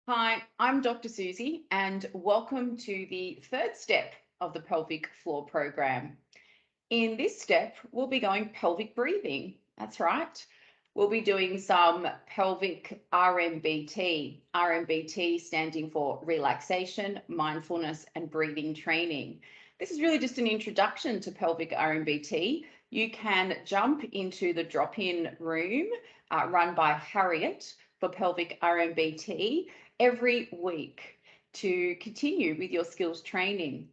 Hi, I'm Dr. Susie, and welcome to the third step of the pelvic floor program. In this step, we'll be going pelvic breathing. That's right. We'll be doing some pelvic RMBT. RMBT standing for relaxation, mindfulness, and breathing training. This is really just an introduction to pelvic RMBT. You can jump into the drop-in room run by Harriet for pelvic RMBT every week to continue with your skills training.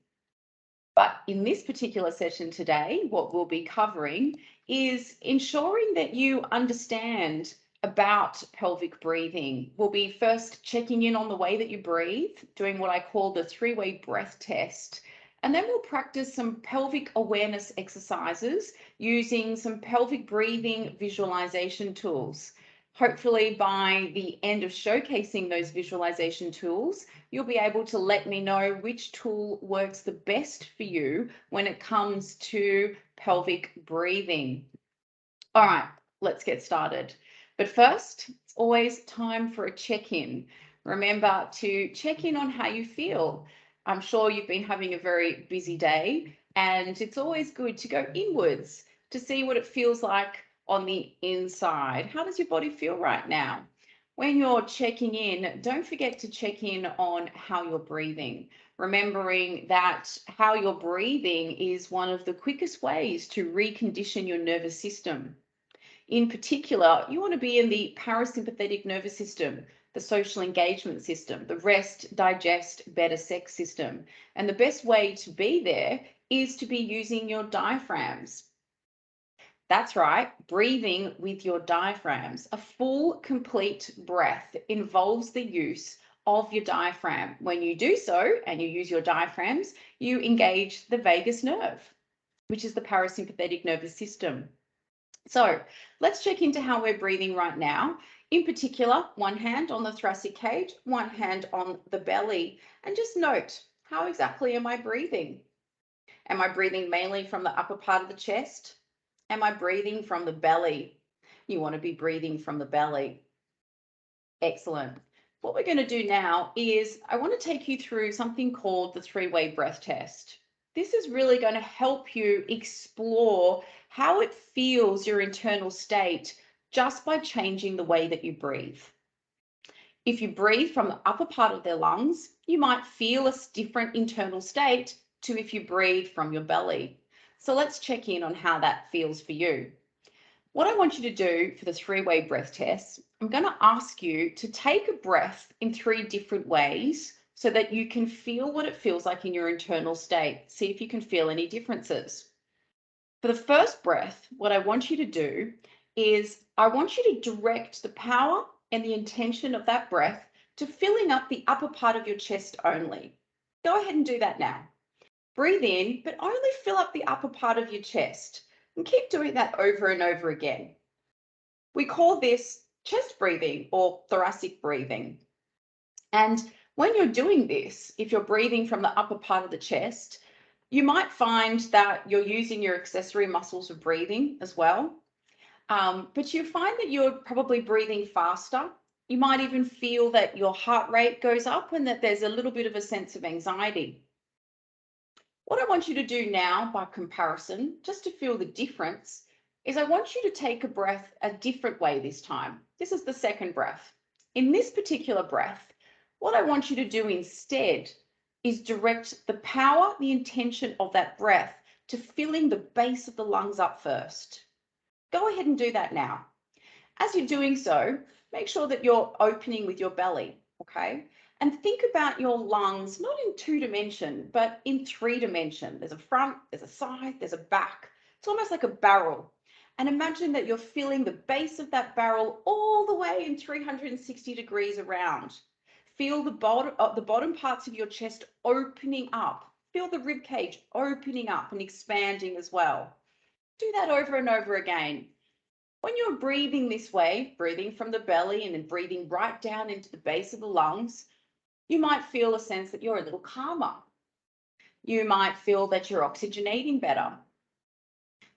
But in this particular session today, what we'll be covering is ensuring that you understand about pelvic breathing. We'll be first checking in on the way that you breathe, doing what I call the three-way breath test. And then we'll practice some pelvic awareness exercises using some pelvic breathing visualization tools. Hopefully, by the end of showcasing those visualization tools, you'll be able to let me know which tool works the best for you when it comes to pelvic breathing. All right, let's get started. But first, it's always time for a check-in. Remember to check in on how you feel. I'm sure you've been having a very busy day, and it's always good to go inwards to see what it feels like on the inside. How does your body feel right now? When you're checking in, don't forget to check in on how you're breathing, remembering that how you're breathing is one of the quickest ways to recondition your nervous system. In particular, you want to be in the parasympathetic nervous system, the social engagement system, the rest, digest, better sex system. And the best way to be there is to be using your diaphragms. That's right, breathing with your diaphragms. A full, complete breath involves the use of your diaphragm. When you do so and you use your diaphragms, you engage the vagus nerve, which is the parasympathetic nervous system. So let's check into how we're breathing right now. In particular, one hand on the thoracic cage, one hand on the belly, and just note, how exactly am I breathing? Am I breathing mainly from the upper part of the chest? Am I breathing from the belly? You want to be breathing from the belly. Excellent. What we're going to do now is I want to take you through something called the three-way breath test. This is really going to help you explore how it feels your internal state just by changing the way that you breathe. If you breathe from the upper part of their lungs, you might feel a different internal state to if you breathe from your belly. So let's check in on how that feels for you. What I want you to do for the three-way breath test, I'm going to ask you to take a breath in three different ways so that you can feel what it feels like in your internal state. See if you can feel any differences. For the first breath, what I want you to do is I want you to direct the power and the intention of that breath to filling up the upper part of your chest only. Go ahead and do that now. Breathe in, but only fill up the upper part of your chest. And keep doing that over and over again. We call this chest breathing or thoracic breathing. And when you're doing this, if you're breathing from the upper part of the chest, you might find that you're using your accessory muscles of breathing as well. But you find that you're probably breathing faster. You might even feel that your heart rate goes up and that there's a little bit of a sense of anxiety. What I want you to do now, by comparison, just to feel the difference, is I want you to take a breath a different way this time. This is the second breath. In this particular breath, what I want you to do instead is direct the power, the intention of that breath to filling the base of the lungs up first. Go ahead and do that now. As you're doing so, make sure that you're opening with your belly, okay? And think about your lungs, not in 2 dimension, but in 3 dimension. There's a front, there's a side, there's a back. It's almost like a barrel. And imagine that you're filling the base of that barrel all the way in 360 degrees around. Feel the bottom parts of your chest opening up. Feel the rib cage opening up and expanding as well. Do that over and over again. When you're breathing this way, breathing from the belly and then breathing right down into the base of the lungs, you might feel a sense that you're a little calmer. You might feel that you're oxygenating better.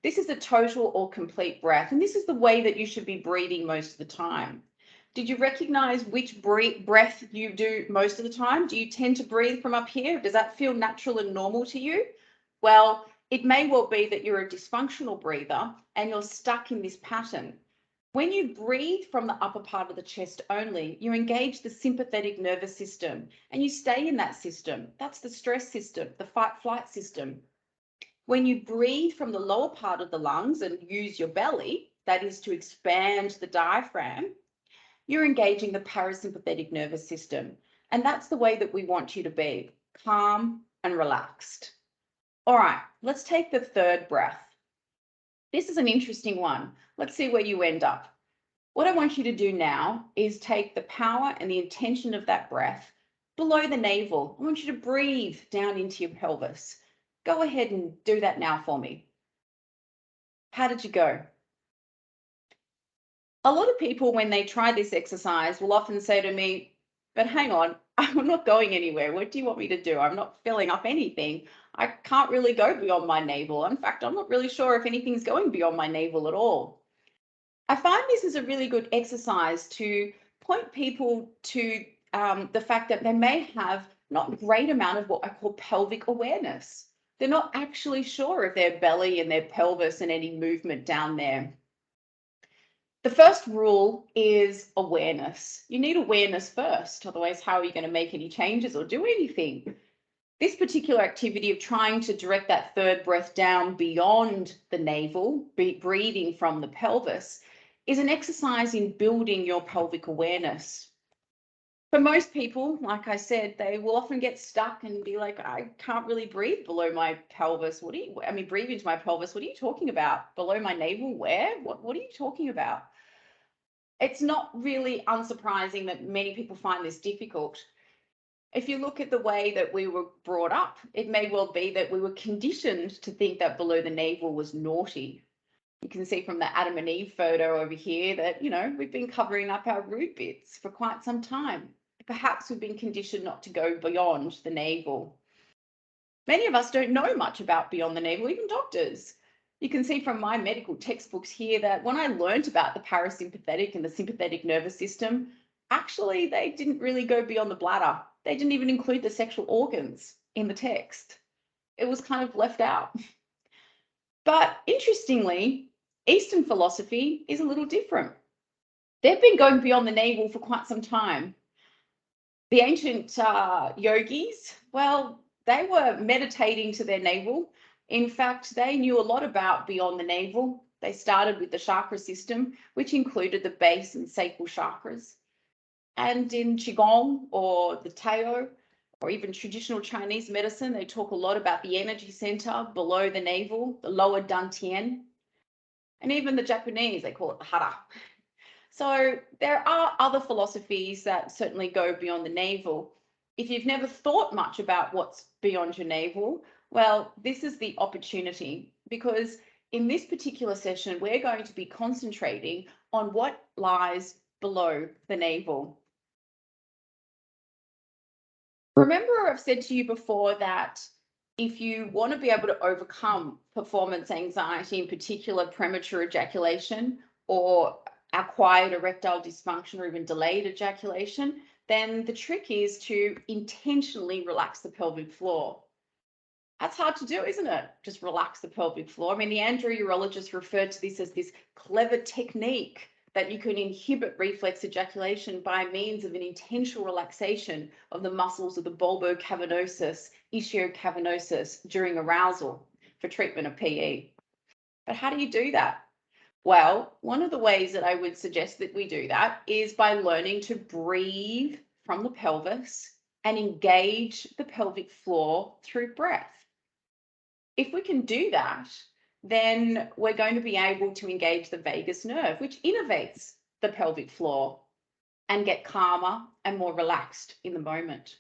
This is a total or complete breath, and this is the way that you should be breathing most of the time. Did you recognize which breath you do most of the time? Do you tend to breathe from up here? Does that feel natural and normal to you? Well, it may well be that you're a dysfunctional breather and you're stuck in this pattern. When you breathe from the upper part of the chest only, you engage the sympathetic nervous system and you stay in that system. That's the stress system, the fight-flight system. When you breathe from the lower part of the lungs and use your belly, that is to expand the diaphragm, you're engaging the parasympathetic nervous system. And that's the way that we want you to be, calm and relaxed. All right, let's take the third breath. This is an interesting one. Let's see where you end up. What I want you to do now is take the power and the intention of that breath below the navel. I want you to breathe down into your pelvis. Go ahead and do that now for me. How did you go? A lot of people, when they try this exercise, will often say to me, but hang on, I'm not going anywhere. What do you want me to do? I'm not filling up anything. I can't really go beyond my navel. In fact, I'm not really sure if anything's going beyond my navel at all. I find this is a really good exercise to point people to the fact that they may have not a great amount of what I call pelvic awareness. They're not actually sure of their belly and their pelvis and any movement down there. The first rule is awareness. You need awareness first, otherwise how are you going to make any changes or do anything? This particular activity of trying to direct that third breath down beyond the navel, breathing from the pelvis, is an exercise in building your pelvic awareness. For most people, like I said, they will often get stuck and be like, I can't really breathe below my pelvis. Breathe into my pelvis. What are you talking about? Below my navel? Where? What are you talking about? It's not really unsurprising that many people find this difficult. If you look at the way that we were brought up, it may well be that we were conditioned to think that below the navel was naughty. You can see from the Adam and Eve photo over here that, we've been covering up our root bits for quite some time. Perhaps we've been conditioned not to go beyond the navel. Many of us don't know much about beyond the navel, even doctors. You can see from my medical textbooks here that when I learned about the parasympathetic and the sympathetic nervous system, actually, they didn't really go beyond the bladder. They didn't even include the sexual organs in the text. It was kind of left out. But interestingly, Eastern philosophy is a little different. They've been going beyond the navel for quite some time. The ancient yogis, well, they were meditating to their navel. In fact, they knew a lot about beyond the navel. They started with the chakra system, which included the base and sacral chakras. And in Qigong or the Tao, or even traditional Chinese medicine, they talk a lot about the energy center below the navel, the lower dantian. And even the Japanese, they call it the hara. So there are other philosophies that certainly go beyond the navel. If you've never thought much about what's beyond your navel, well, this is the opportunity, because in this particular session, we're going to be concentrating on what lies below the navel. Remember, I've said to you before that if you want to be able to overcome performance anxiety, in particular premature ejaculation or acquired erectile dysfunction or even delayed ejaculation, then the trick is to intentionally relax the pelvic floor. That's hard to do, isn't it? Just relax the pelvic floor. I mean, the androurologist referred to this as this clever technique that you can inhibit reflex ejaculation by means of an intentional relaxation of the muscles of the bulbocavernosus, ischiocavernosus during arousal for treatment of PE. But how do you do that? Well, one of the ways that I would suggest that we do that is by learning to breathe from the pelvis and engage the pelvic floor through breath. If we can do that, then we're going to be able to engage the vagus nerve, which innervates the pelvic floor, and get calmer and more relaxed in the moment.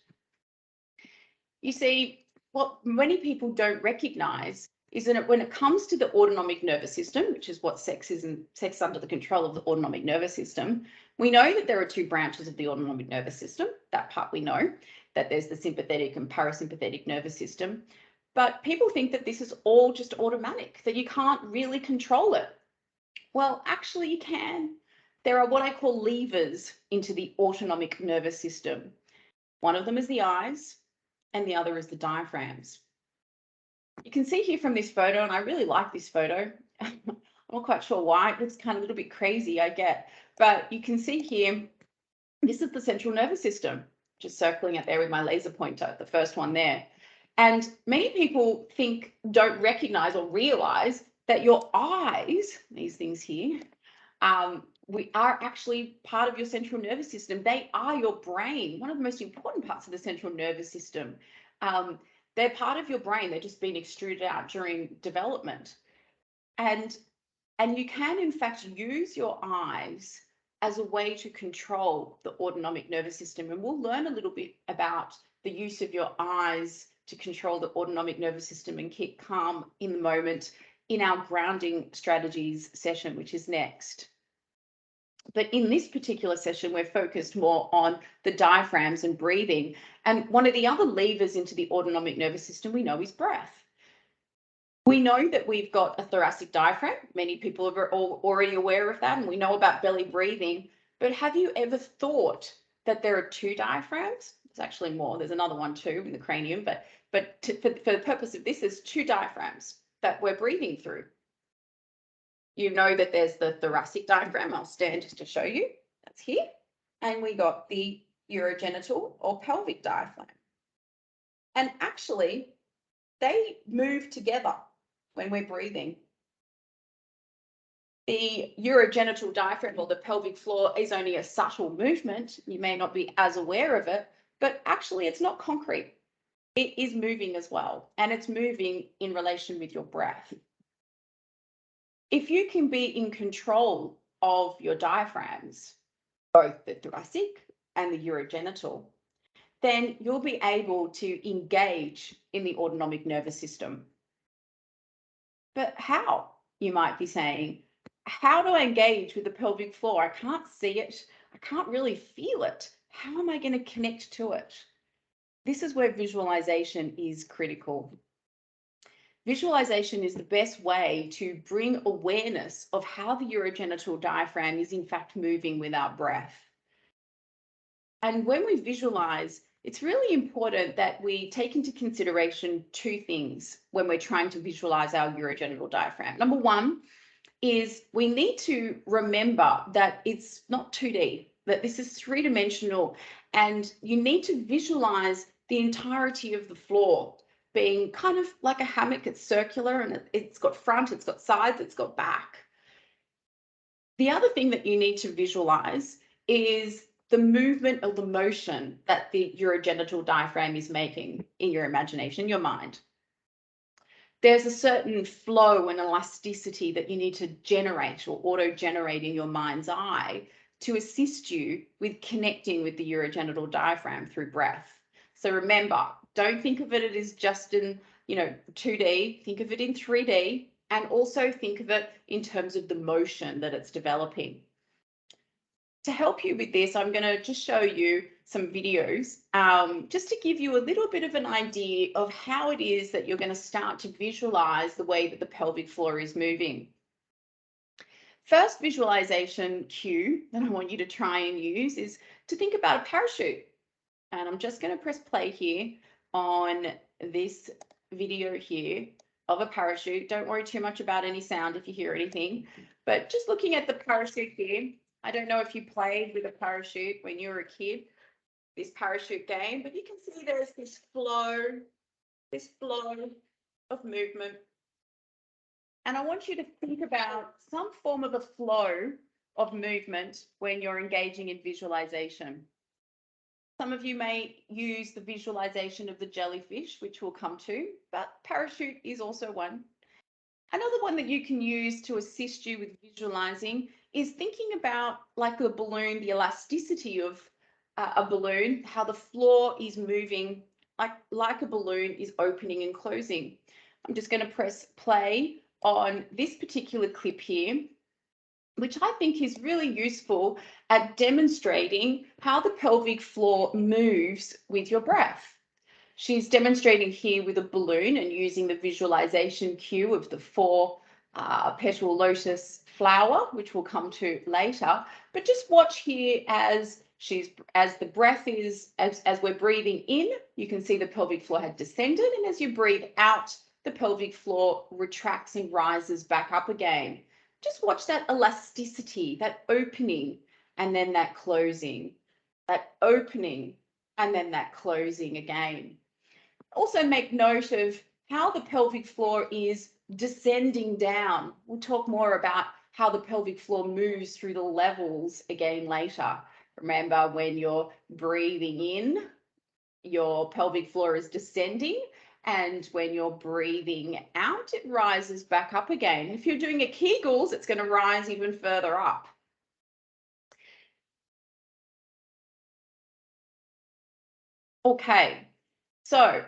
You see, what many people don't recognize is that when it comes to the autonomic nervous system, which is what sex is, and sex under the control of the autonomic nervous system, we know that there are two branches of the autonomic nervous system. That part we know, that there's the sympathetic and parasympathetic nervous system. But people think that this is all just automatic, that you can't really control it. Well, actually you can. there are what I call levers into the autonomic nervous system. One of them is the eyes and the other is the diaphragms. You can see here from this photo, and I really like this photo. I'm not quite sure why. It looks kind of a little bit crazy, I get. But you can see here, this is the central nervous system, just circling it there with my laser pointer, the first one there. And many people don't recognize or realize that your eyes, these things here, we are actually part of your central nervous system. They are your brain, one of the most important parts of the central nervous system. They're part of your brain. They're just being extruded out during development. And you can, in fact, use your eyes as a way to control the autonomic nervous system. And we'll learn a little bit about the use of your eyes to control the autonomic nervous system and keep calm in the moment in our grounding strategies session, which is next. But in this particular session, we're focused more on the diaphragms and breathing. And one of the other levers into the autonomic nervous system we know is breath. We know that we've got a thoracic diaphragm. Many people are already aware of that, and we know about belly breathing. But have you ever thought that there are two diaphragms? There's actually more. There's another one too in the cranium, but for the purpose of this, there's two diaphragms that we're breathing through. You know that there's the thoracic diaphragm. I'll stand just to show you. That's here. And we got the urogenital or pelvic diaphragm. And actually, they move together when we're breathing. The urogenital diaphragm or the pelvic floor is only a subtle movement. You may not be as aware of it, but actually it's not concrete. It is moving as well, and it's moving in relation with your breath. If you can be in control of your diaphragms, both the thoracic and the urogenital, then you'll be able to engage in the autonomic nervous system. But how, you might be saying? How do I engage with the pelvic floor? I can't see it. I can't really feel it. How am I going to connect to it? This is where visualization is critical. Visualization is the best way to bring awareness of how the urogenital diaphragm is in fact moving with our breath. And when we visualize, it's really important that we take into consideration two things when we're trying to visualize our urogenital diaphragm. Number one is we need to remember that it's not 2D, that this is three-dimensional, and you need to visualize the entirety of the floor being kind of like a hammock. It's circular and it's got front, it's got sides, it's got back. The other thing that you need to visualize is the movement or the motion that the urogenital diaphragm is making in your imagination, your mind. There's a certain flow and elasticity that you need to generate or auto-generate in your mind's eye to assist you with connecting with the urogenital diaphragm through breath. So remember, don't think of it as just in 2D, think of it in 3D, and also think of it in terms of the motion that it's developing. To help you with this, I'm going to just show you some videos just to give you a little bit of an idea of how it is that you're going to start to visualize the way that the pelvic floor is moving. First visualization cue that I want you to try and use is to think about a parachute. And I'm just going to press play here on this video here of a parachute. Don't worry too much about any sound if you hear anything, but just looking at the parachute here. I don't know if you played with a parachute when you were a kid, this parachute game, but you can see there's this flow of movement. And I want you to think about some form of a flow of movement when you're engaging in visualization. Some of you may use the visualization of the jellyfish, which we'll come to, but parachute is also one. Another one that you can use to assist you with visualizing is thinking about, like a balloon, the elasticity of a balloon, how the floor is moving, like a balloon is opening and closing. I'm just going to press play on this particular clip here, which I think is really useful at demonstrating how the pelvic floor moves with your breath. She's demonstrating here with a balloon and using the visualization cue of the four petal lotus flower, which we'll come to later. But just watch here as the breath is, as we're breathing in, you can see the pelvic floor had descended, and as you breathe out, the pelvic floor retracts and rises back up again. Just watch that elasticity, that opening, and then that closing, that opening, and then that closing again. Also make note of how the pelvic floor is descending down. We'll talk more about how the pelvic floor moves through the levels again later. Remember, when you're breathing in, your pelvic floor is descending, and when you're breathing out, it rises back up again. If you're doing a Kegels, it's going to rise even further up. Okay, so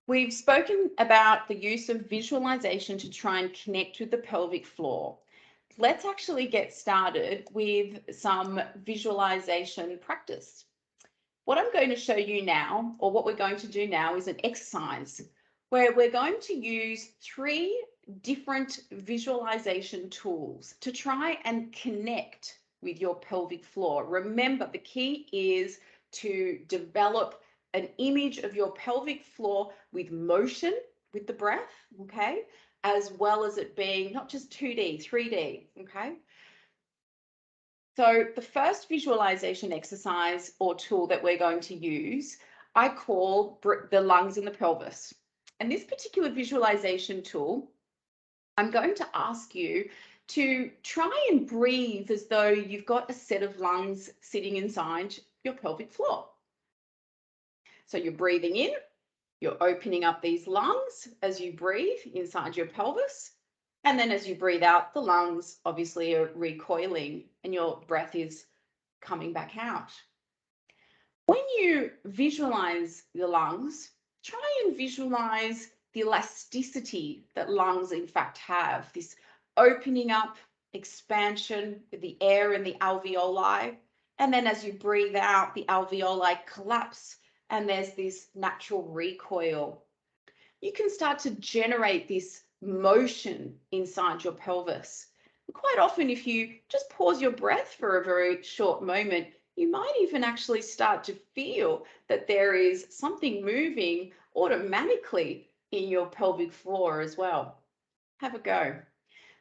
we've spoken about the use of visualization to try and connect with the pelvic floor. Let's actually get started with some visualization practice. What I'm going to show you now, or what we're going to do now, is an exercise where we're going to use 3 different visualization tools to try and connect with your pelvic floor. Remember, the key is to develop an image of your pelvic floor with motion, with the breath, okay, as well as it being not just 2D, 3D, okay? So the first visualization exercise or tool that we're going to use, I call the lungs and the pelvis. And this particular visualization tool, I'm going to ask you to try and breathe as though you've got a set of lungs sitting inside your pelvic floor. So you're breathing in, you're opening up these lungs as you breathe inside your pelvis. And then as you breathe out, the lungs obviously are recoiling and your breath is coming back out. When you visualize the lungs, try and visualize the elasticity that lungs in fact have, this opening up, expansion with the air in the alveoli. And then as you breathe out, the alveoli collapse and there's this natural recoil. You can start to generate this motion inside your pelvis. Quite often, if you just pause your breath for a very short moment, you might even actually start to feel that there is something moving automatically in your pelvic floor as well. Have a go.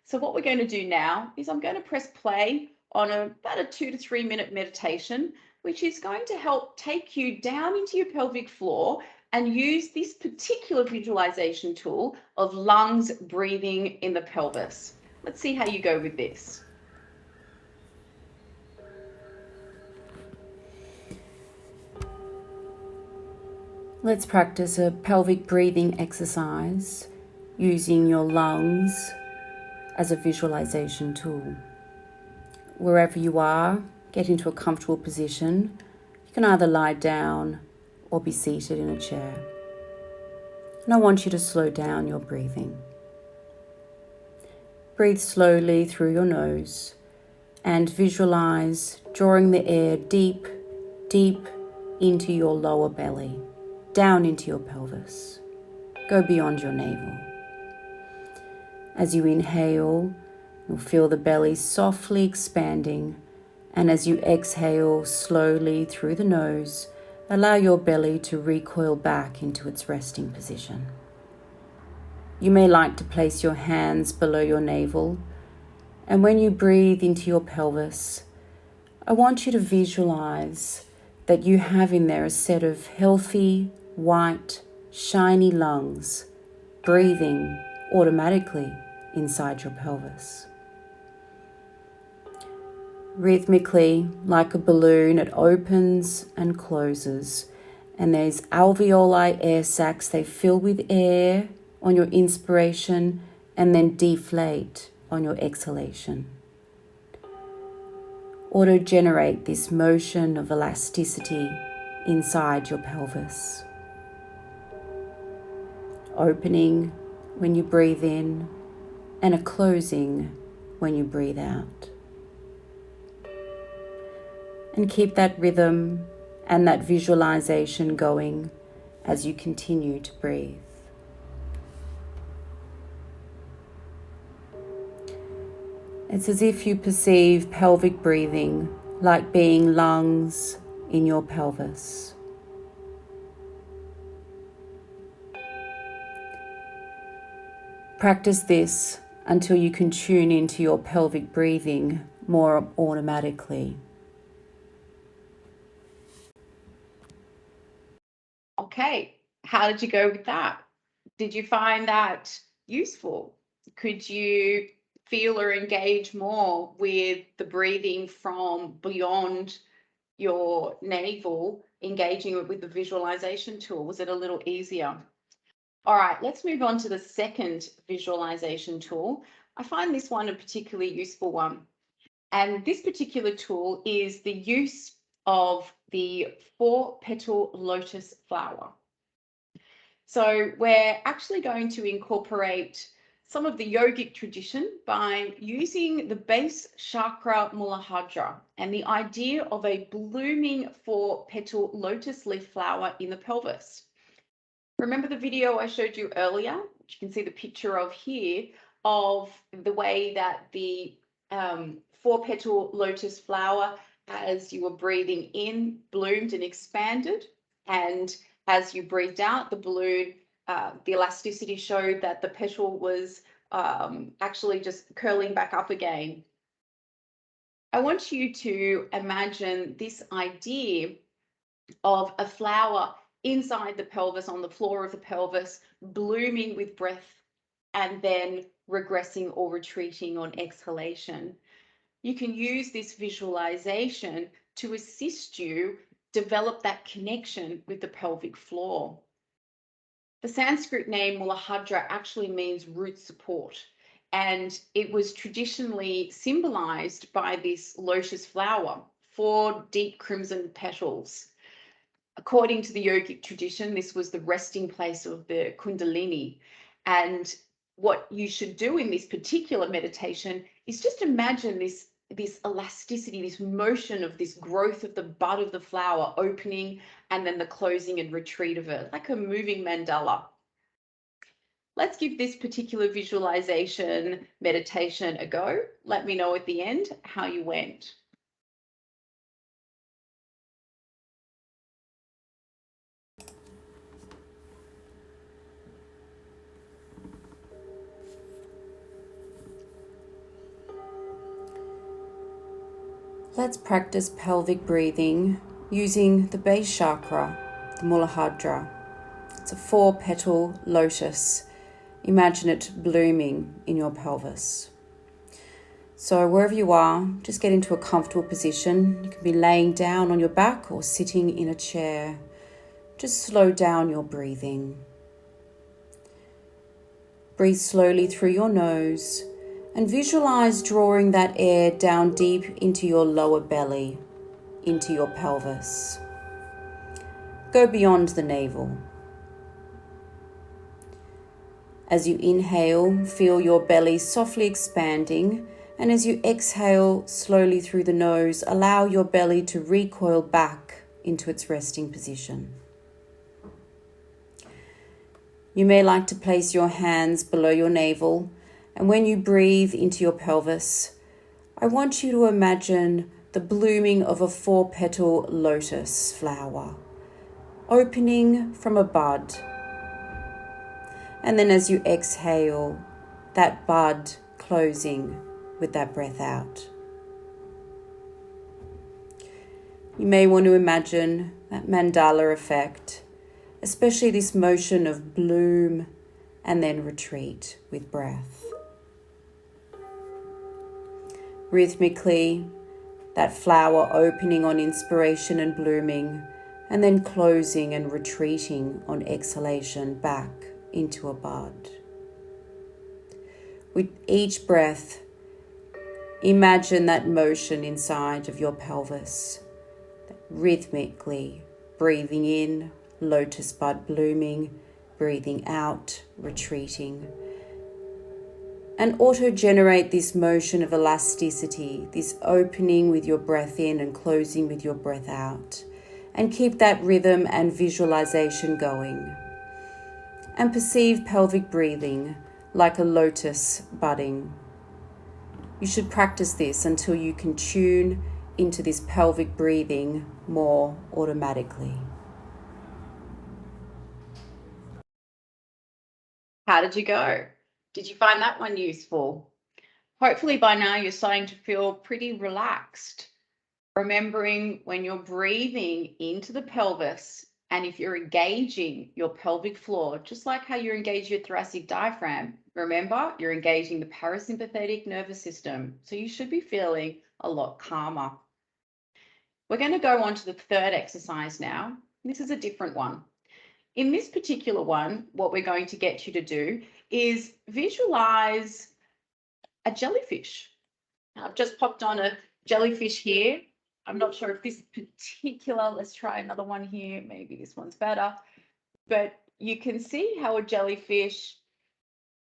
So what we're going to do now is I'm going to press play on about a 2 to 3 minute meditation, which is going to help take you down into your pelvic floor and use this particular visualization tool of lungs breathing in the pelvis. Let's see how you go with this. Let's practice a pelvic breathing exercise using your lungs as a visualization tool. Wherever you are, get into a comfortable position. You can either lie down or be seated in a chair. And I want you to slow down your breathing. Breathe slowly through your nose and visualize drawing the air deep, deep into your lower belly, down into your pelvis. Go beyond your navel. As you inhale, you'll feel the belly softly expanding, and as you exhale slowly through the nose, allow your belly to recoil back into its resting position. You may like to place your hands below your navel, and when you breathe into your pelvis, I want you to visualize that you have in there a set of healthy, white, shiny lungs breathing automatically inside your pelvis. Rhythmically, like a balloon, it opens and closes, and there's alveoli air sacs. They fill with air on your inspiration and then deflate on your exhalation. Auto-generate this motion of elasticity inside your pelvis. Opening when you breathe in and a closing when you breathe out. And keep that rhythm and that visualization going as you continue to breathe. It's as if you perceive pelvic breathing like being lungs in your pelvis. Practice this until you can tune into your pelvic breathing more automatically. Okay, how did you go with that? Did you find that useful? Could you feel or engage more with the breathing from beyond your navel, engaging it with the visualization tool? Was it a little easier? All right, let's move on to the second visualization tool. I find this one a particularly useful one. And this particular tool is the use of the 4-petal lotus flower. So we're actually going to incorporate some of the yogic tradition by using the base chakra Muladhara and the idea of a blooming 4-petal lotus leaf flower in the pelvis. Remember the video I showed you earlier, which you can see the picture of here, of the way that the 4-petal lotus flower, as you were breathing in, bloomed and expanded, and as you breathed out, the balloon, the elasticity showed that the petal was actually just curling back up again. I want you to imagine this idea of a flower inside the pelvis, on the floor of the pelvis, blooming with breath and then regressing or retreating on exhalation. You can use this visualization to assist you develop that connection with the pelvic floor. The Sanskrit name Muladhara actually means root support, and it was traditionally symbolized by this lotus flower, 4 deep crimson petals. According to the yogic tradition, this was the resting place of the Kundalini. And what you should do in this particular meditation is just imagine this elasticity, this motion of this growth of the bud of the flower opening and then the closing and retreat of it, like a moving mandala. Let's give this particular visualization meditation a go. Let me know at the end how you went. Let's practice pelvic breathing using the base chakra, the Muladhara. It's a 4-petal lotus. Imagine it blooming in your pelvis. So wherever you are, just get into a comfortable position. You can be laying down on your back or sitting in a chair. Just slow down your breathing. Breathe slowly through your nose and visualize drawing that air down deep into your lower belly, into your pelvis. Go beyond the navel. As you inhale, feel your belly softly expanding, and as you exhale slowly through the nose, allow your belly to recoil back into its resting position. You may like to place your hands below your navel, and when you breathe into your pelvis, I want you to imagine the blooming of a 4-petal lotus flower, opening from a bud. And then as you exhale, that bud closing with that breath out. You may want to imagine that mandala effect, especially this motion of bloom and then retreat with breath. Rhythmically, that flower opening on inspiration and blooming, and then closing and retreating on exhalation back into a bud. With each breath, imagine that motion inside of your pelvis, rhythmically breathing in, lotus bud blooming, breathing out, retreating. And auto-generate this motion of elasticity, this opening with your breath in and closing with your breath out. And keep that rhythm and visualization going. And perceive pelvic breathing like a lotus budding. You should practice this until you can tune into this pelvic breathing more automatically. How did you go? Did you find that one useful? Hopefully by now you're starting to feel pretty relaxed. Remembering when you're breathing into the pelvis, and if you're engaging your pelvic floor, just like how you engage your thoracic diaphragm, remember you're engaging the parasympathetic nervous system. So you should be feeling a lot calmer. We're going to go on to the third exercise now. This is a different one. In this particular one, what we're going to get you to do is visualize a jellyfish. I've just popped on a jellyfish here. I'm not sure if this particular, let's try another one here. Maybe this one's better. But you can see how a jellyfish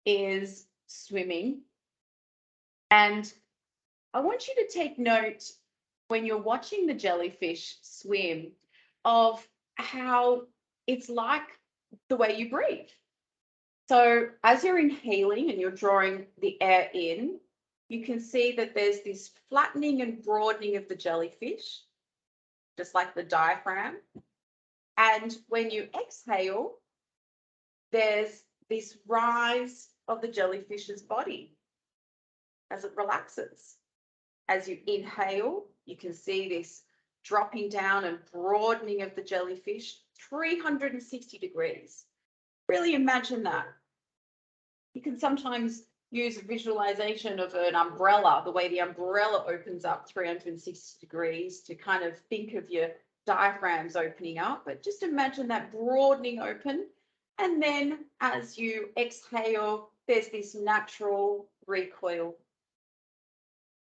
is swimming. And I want you to take note when you're watching the jellyfish swim of how it's like the way you breathe. So as you're inhaling and you're drawing the air in, you can see that there's this flattening and broadening of the jellyfish, just like the diaphragm. And when you exhale, there's this rise of the jellyfish's body as it relaxes. As you inhale, you can see this dropping down and broadening of the jellyfish, 360 degrees. Really imagine that. You can sometimes use a visualization of an umbrella, the way the umbrella opens up 360 degrees to kind of think of your diaphragms opening up, but just imagine that broadening open. And then as you exhale, there's this natural recoil,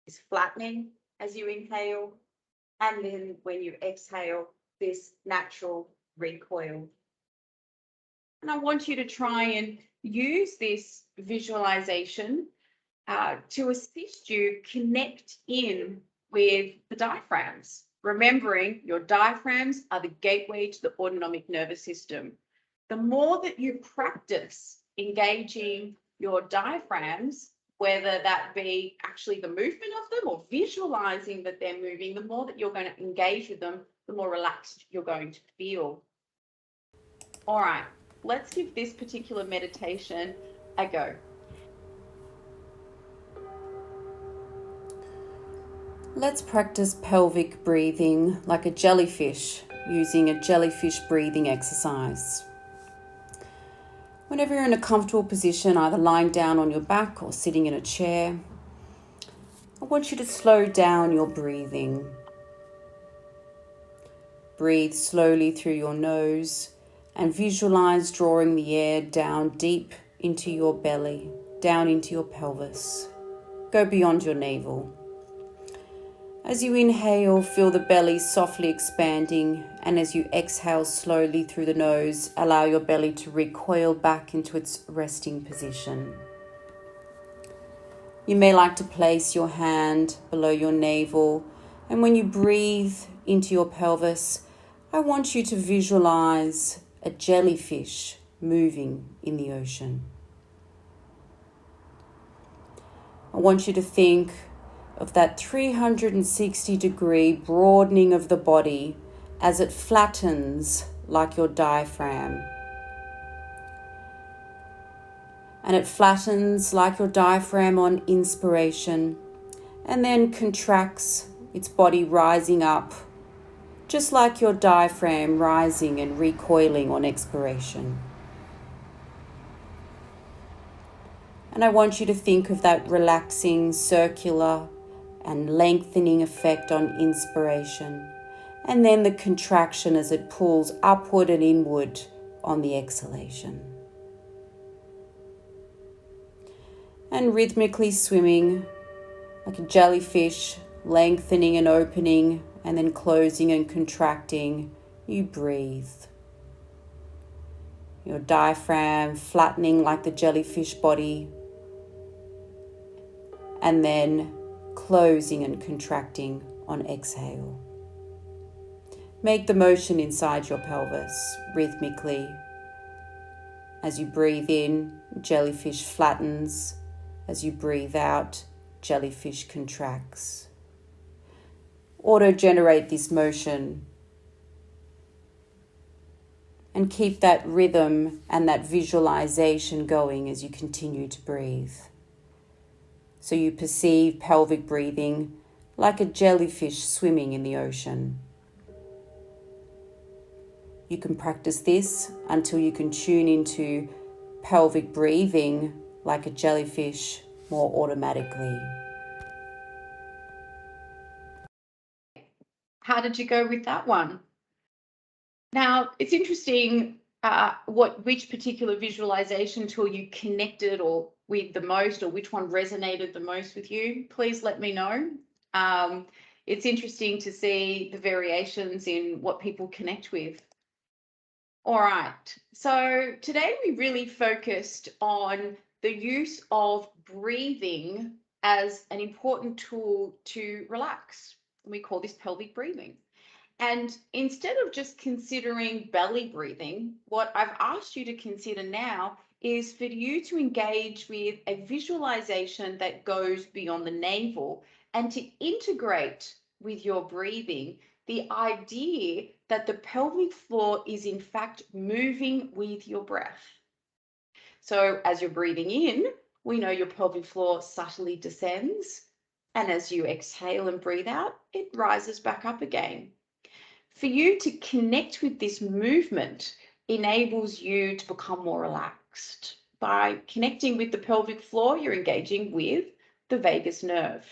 this flattening as you inhale. And then when you exhale, this natural recoil. And I want you to try and use this visualization to assist you connect in with the diaphragms. Remembering your diaphragms are the gateway to the autonomic nervous system. The more that you practice engaging your diaphragms, whether that be actually the movement of them or visualizing that they're moving, the more that you're going to engage with them, the more relaxed you're going to feel. All right, let's give this particular meditation a go. Let's practice pelvic breathing like a jellyfish using a jellyfish breathing exercise. Whenever you're in a comfortable position, either lying down on your back or sitting in a chair, I want you to slow down your breathing. Breathe slowly through your nose and visualize drawing the air down deep into your belly, down into your pelvis. Go beyond your navel. As you inhale, feel the belly softly expanding, and as you exhale slowly through the nose, allow your belly to recoil back into its resting position. You may like to place your hand below your navel, and when you breathe into your pelvis, I want you to visualize a jellyfish moving in the ocean. I want you to think of that 360-degree broadening of the body as it flattens like your diaphragm. And it flattens like your diaphragm on inspiration and then contracts, its body rising up, just like your diaphragm rising and recoiling on expiration. And I want you to think of that relaxing, circular, and lengthening effect on inspiration, and then the contraction as it pulls upward and inward on the exhalation. And rhythmically swimming like a jellyfish, lengthening and opening, and then closing and contracting, you breathe. Your diaphragm flattening like the jellyfish body, and then closing and contracting on exhale. Make the motion inside your pelvis rhythmically. As you breathe in, jellyfish flattens. As you breathe out, jellyfish contracts. Auto-generate this motion and keep that rhythm and that visualization going as you continue to breathe. So you perceive pelvic breathing like a jellyfish swimming in the ocean. You can practice this until you can tune into pelvic breathing like a jellyfish more automatically. How did you go with that one? Now, it's interesting which particular visualization tool you connected or with the most, or which one resonated the most with you. Please let me know. It's interesting to see the variations in what people connect with. All right, so today we really focused on the use of breathing as an important tool to relax. We call this pelvic breathing. And instead of just considering belly breathing, what I've asked you to consider now is for you to engage with a visualization that goes beyond the navel and to integrate with your breathing the idea that the pelvic floor is in fact moving with your breath. So as you're breathing in, we know your pelvic floor subtly descends, and as you exhale and breathe out, it rises back up again. For you to connect with this movement enables you to become more relaxed. By connecting with the pelvic floor, you're engaging with the vagus nerve.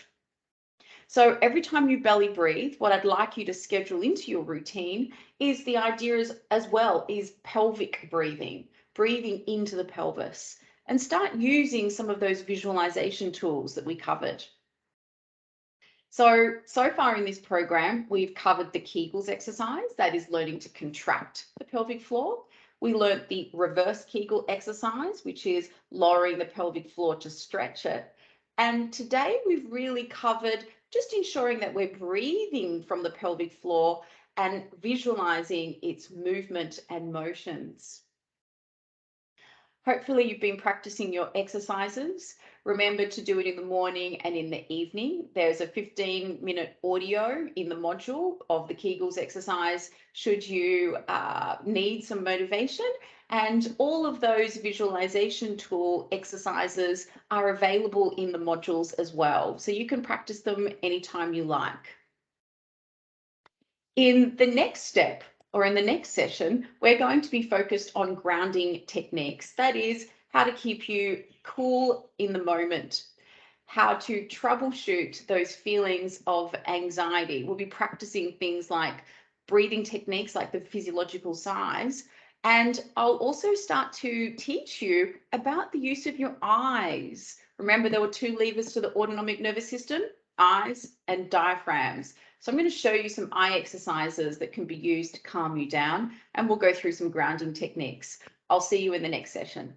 So every time you belly breathe, what I'd like you to schedule into your routine is the idea as well is pelvic breathing, breathing into the pelvis, and start using some of those visualization tools that we covered. So far in this program, we've covered the Kegels exercise, that is learning to contract the pelvic floor. We learnt the reverse Kegel exercise, which is lowering the pelvic floor to stretch it. And today we've really covered just ensuring that we're breathing from the pelvic floor and visualizing its movement and motions. Hopefully you've been practicing your exercises. Remember to do it in the morning and in the evening. There's a 15-minute audio in the module of the Kegels exercise should you need some motivation. And all of those visualization tool exercises are available in the modules as well. So you can practice them anytime you like. In the next step, or in the next session, we're going to be focused on grounding techniques. That is how to keep you cool in the moment, how to troubleshoot those feelings of anxiety. We'll be practicing things like breathing techniques like the physiological sighs. And I'll also start to teach you about the use of your eyes. Remember, there were two levers to the autonomic nervous system, eyes and diaphragms. So I'm going to show you some eye exercises that can be used to calm you down, and we'll go through some grounding techniques. I'll see you in the next session.